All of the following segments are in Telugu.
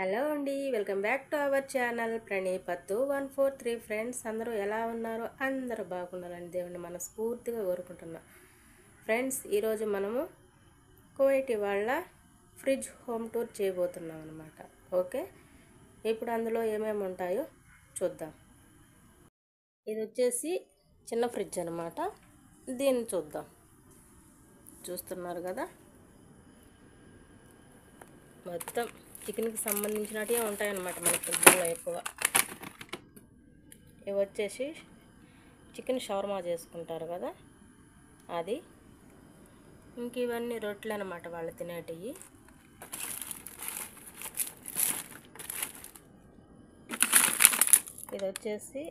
హలో అండి, welcome back to our channel ప్రణీపత్తు 143. ఫ్రెండ్స్ అందరూ ఎలా ఉన్నారు? అందరూ బాగున్నారని దేవుని మనస్ఫూర్తిగా కోరుకుంటున్నాం. ఫ్రెండ్స్, ఈరోజు మనము కువైట్ వాళ్ళ ఫ్రిడ్జ్ హోమ్ టూర్ చేయబోతున్నాం అన్నమాట. ఓకే, ఇప్పుడు అందులో ఏమేమి ఉంటాయో చూద్దాం. ఇది వచ్చేసి చిన్న ఫ్రిడ్జ్ అన్నమాట. దీన్ని చూద్దాం. చూస్తున్నారు కదా, మొత్తం చికెన్కి సంబంధించినట్టే ఉంటాయన్నమాట మన ఫ్రిడ్జ్లో ఎక్కువ. ఇవి వచ్చేసి చికెన్ షవర్మా చేసుకుంటారు కదా, అది. ఇంక ఇవన్నీ రొట్టెలు అన్నమాట వాళ్ళు తినేటివి. ఇది వచ్చేసి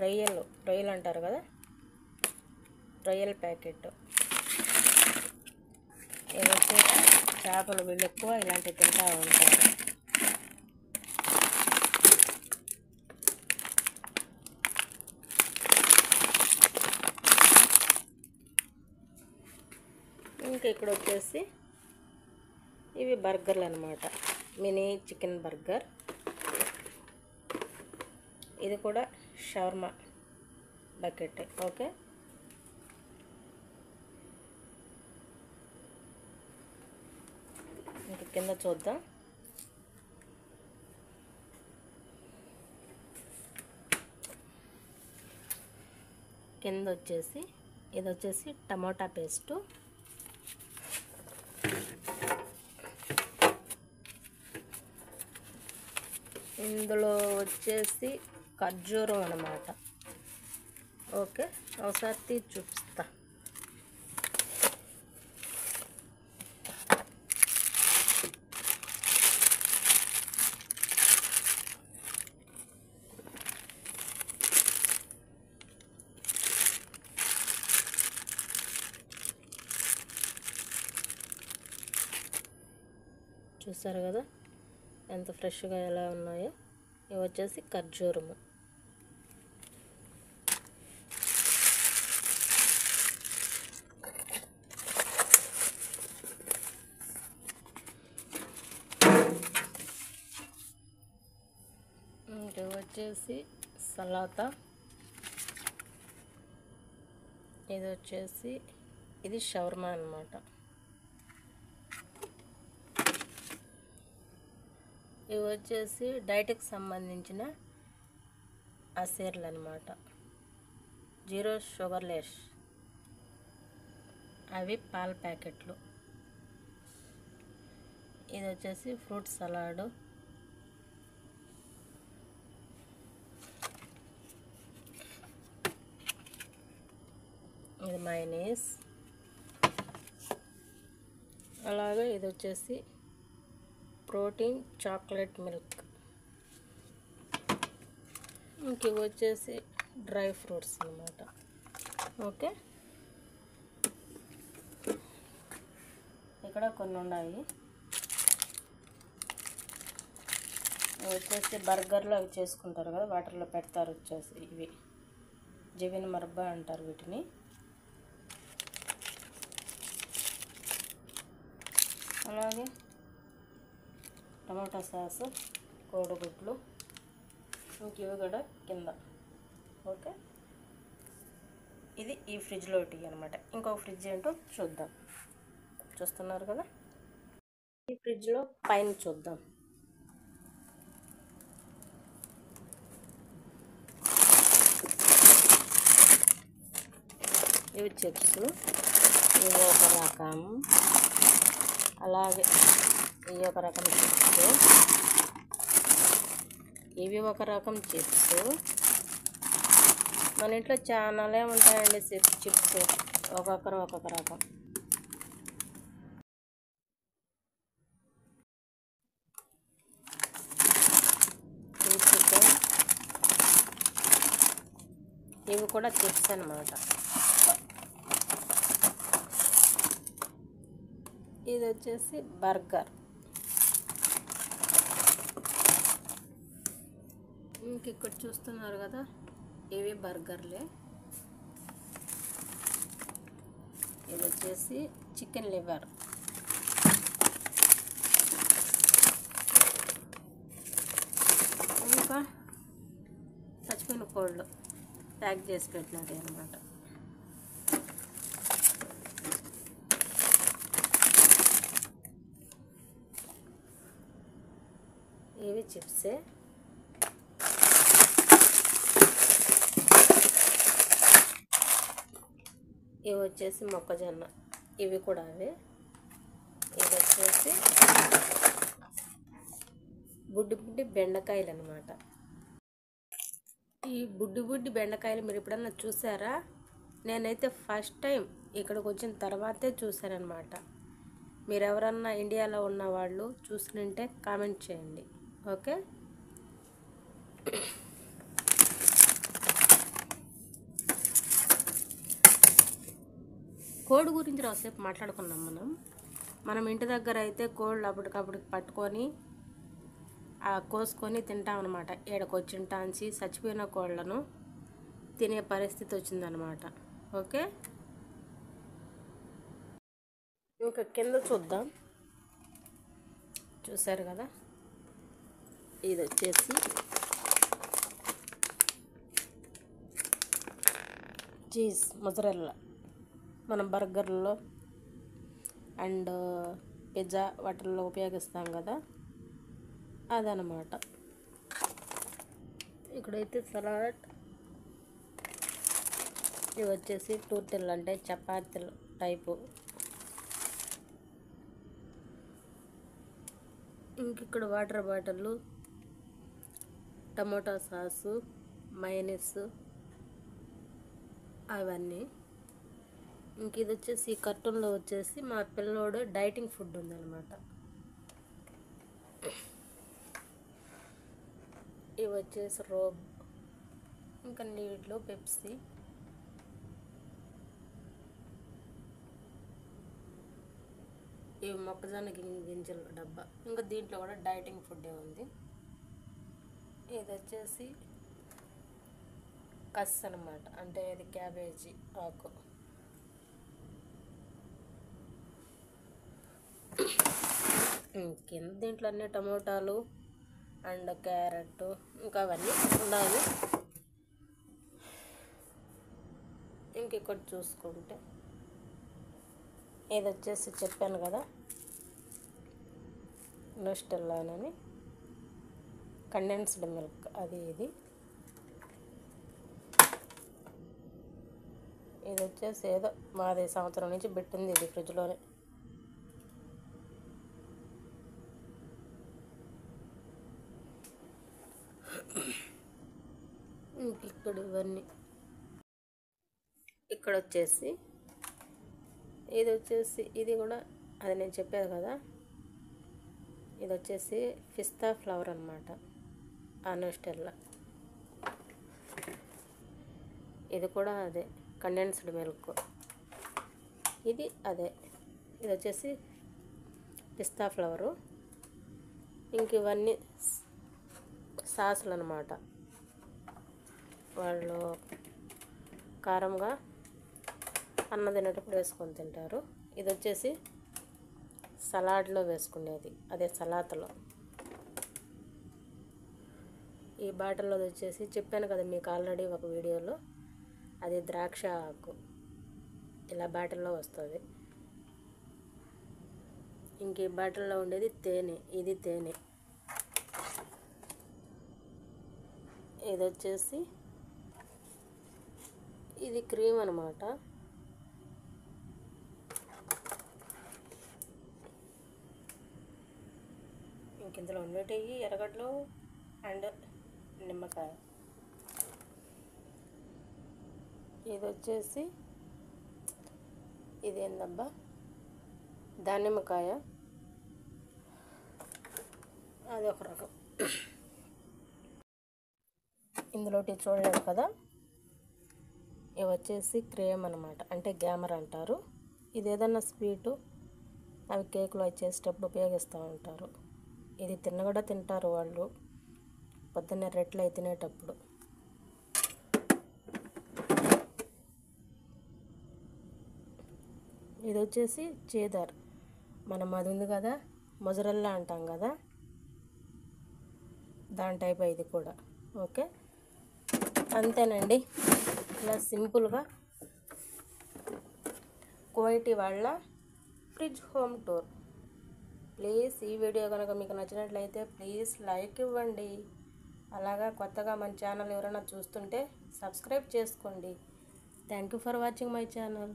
రొయ్యలు అంటారు కదా, రొయ్యల ప్యాకెట్. ఇది వచ్చేసి చేపలు, వీళ్ళు ఎక్కువ ఇలాంటివి తింటూ ఉంటారు. ఇంకా ఇక్కడ వచ్చేసి ఇవి బర్గర్లు అన్నమాట, మినీ చికెన్ బర్గర్. ఇది కూడా షవర్మా బకెట్. ఓకే, ఇంక కింద చూద్దాం. కింద వచ్చేసి ఇది వచ్చేసి టమోటా పేస్టు, ఇందులో వచ్చేసి ఖర్జూరం అన్నమాట. ఓకే, ఒకసారి తీసి చూపిస్తా. చూసారు కదా ఎంత ఫ్రెష్గా ఎలా ఉన్నాయో. ఇవి వచ్చేసి ఖర్జూరము. ఇది వచ్చేసి సలాతా. ఇది వచ్చేసి ఇది షవర్మా అన్నమాట. ఇవి వచ్చేసి డైట్కి సంబంధించిన అసేర్లు అన్నమాట, 0 షుగర్లెస్. అవి పాల ప్యాకెట్లు. ఇది వచ్చేసి ఫ్రూట్ సలాడు. ఇది మైనీస్. అలాగే ఇది వచ్చేసి ప్రోటీన్ చాక్లెట్ మిల్క్. ఇంక ఇవి వచ్చేసి డ్రై ఫ్రూట్స్ అన్నమాట. ఓకే, ఇక్కడ కొన్ని ఉన్నాయి. ఇవి వచ్చేసి బర్గర్లో అవి చేసుకుంటారు కదా, వాటర్లో పెడతారు. వచ్చేసి ఇవి జివిన్ మర్బా అంటారు వీటిని. అలాగే టమాటా సాసు, కోడిగుడ్లు. ఇంక ఇవి కూడా కింద. ఓకే, ఇది ఈ ఫ్రిడ్జ్లో ఒకటి అనమాట. ఇంకొక ఫ్రిడ్జ్ ఏంటో చూద్దాం. చూస్తున్నారు కదా, ఈ ఫ్రిడ్జ్లో పైన చూద్దాం. ఇవి చిప్స్, ఇవి ఒక రకం. అలాగే ఇవి ఒక రకం చిప్స్, ఇవి ఒక రకం చిప్స్. మన ఇంట్లో చాలానే ఉంటాయండి చిప్స్, ఒక్కొక్కరు ఒక్కొక్క రకం. ఇవి చికెన్, ఇవి కూడా చిప్స్ అన్నమాట. ఇది వచ్చేసి బర్గర్. ఇంక ఇక్కడ చూస్తున్నారు కదా, ఇవి బర్గర్లే. ఇది వచ్చేసి చికెన్ లివర్. చచ్చిపోయిన కోళ్ళు ప్యాక్ చేసి పెట్టినది అనమాట. ఇవి చిప్సే. ఇవి వచ్చేసి మొక్కజొన్న, ఇవి కూడా అవే. ఇది వచ్చేసి బుడ్డి బుడ్డి బెండకాయలు అనమాట. ఈ బుడ్డి బుడ్డి బెండకాయలు మీరు ఎప్పుడన్నా చూసారా? నేనైతే ఫస్ట్ టైం ఇక్కడికి వచ్చిన తర్వాతే చూసానమాట. మీరు ఎవరన్నా ఇండియాలో ఉన్న వాళ్ళు చూసినంటే కామెంట్ చేయండి. ఓకే, కోడి గురించి రాసేపు మాట్లాడుకున్నాం. మనం ఇంటి దగ్గర అయితే కోళ్ళు అప్పటికప్పుడు పట్టుకొని కోసుకొని తింటామన్నమాట. ఏడకొచ్చింటాంచి చచ్చిపోయిన కోళ్ళను తినే పరిస్థితి వచ్చిందనమాట. ఓకే, ఇంకా కింద చూద్దాం. చూసారు కదా, ఇది వచ్చేసి చీజ్ మొజరెల్లా. మనం బర్గర్లో అండ్ పిజ్జా వాటిల్లో ఉపయోగిస్తాం కదా, అదనమాట. ఇక్కడైతే సలాడ్. ఇవి వచ్చేసి టూర్టిల్ అంటే చపాతీలు టైపు. ఇంకిక్కడ water bottle, tomato sauce, mayonnaise అవన్నీ. ఇంక ఇది వచ్చేసి కర్టూన్లో వచ్చేసి మా పిల్లోడు డైటింగ్ ఫుడ్ ఉందన్నమాట. ఇవి వచ్చేసి రోబ్, ఇంకా నీటిలో పెప్సీ. ఇవి మొక్కజొన్న గింజల డబ్బా. ఇంకా దీంట్లో కూడా డైటింగ్ ఫుడ్ ఉంది. ఇది వచ్చేసి కస్ అనమాట, అంటే ఇది క్యాబేజీ ఆకు. కింద దీంట్లో అన్నీ టమోటాలు అండ్ క్యారెట్ ఇంకా అవన్నీ ఉండాలి. ఇంక ఇక్కడ చూసుకుంటే ఇది వచ్చేసి చెప్పాను కదా, నోస్టెల్లానని కండెన్స్డ్ మిల్క్, అది ఇది. ఇది వచ్చేసి ఏదో మాది సంవత్సరం నుంచి పెట్టింది ఇది ఫ్రిడ్జ్లోనే. ఇక్కడ ఇవన్నీ. ఇక్కడ వచ్చేసి ఇది వచ్చేసి ఇది కూడా అది నేను చెప్పాను కదా, ఇది వచ్చేసి పిస్తా ఫ్లవర్ అనమాట, ఆనోస్టెల్లా. ఇది కూడా అదే కండెన్స్డ్ మిల్క్, ఇది అదే. ఇది వచ్చేసి పిస్తా ఫ్లవరు. ఇంక ఇవన్నీ సాసులు అనమాట, వాళ్ళు కారంగా అన్నం తినేటప్పుడు వేసుకొని తింటారు. ఇది వచ్చేసి సలాడ్లో వేసుకునేది, అదే సలాతలో. ఈ బాటిల్లో వచ్చేసి చెప్పాను కదా మీకు ఆల్రెడీ ఒక వీడియోలో, అది ద్రాక్ష ఆకు ఇలా బాటిల్లో వస్తుంది. ఇంక ఈ బాటిల్లో ఉండేది తేనె, ఇది తేనె. ఇది వచ్చేసి ఇది క్రీమ్ అనమాట. ఇంక ఇందులో ఉండేటివి ఎర్రగడ్డలు అండ్ నిమ్మకాయ. ఇది వచ్చేసి ఇదేందబ్బా, దానిమ్మకాయ, అది ఒక రకం. ఇందులోటి చూడలేదు కదా, ఇవి వచ్చేసి క్రేమ్ అనమాట, అంటే గ్యామర్ అంటారు. ఇది ఏదన్నా స్వీటు అవి కేకులు వచ్చేసేటప్పుడు ఉపయోగిస్తూ ఉంటారు. ఇది తిన్నగూడా తింటారు వాళ్ళు పొద్దున్నే రెట్లు అయి తినేటప్పుడు. ఇది వచ్చేసి చేదార్, మనం అది ఉంది కదా మొజరెల్లా అంటాం కదా, దాని టైప్ ఇది కూడా. ఓకే, అంతేనండి, ఇలా సింపుల్గా కువైటీ వాళ్ళ ఫ్రిడ్జ్ హోమ్ టూర్. ప్లీజ్ ఈ వీడియో కనుక మీకు నచ్చినట్లయితే ప్లీజ్ లైక్ ఇవ్వండి. అలాగా కొత్తగా మన ఛానల్ ఎవరైనా చూస్తుంటే సబ్స్క్రైబ్ చేసుకోండి. Thank you for watching my channel.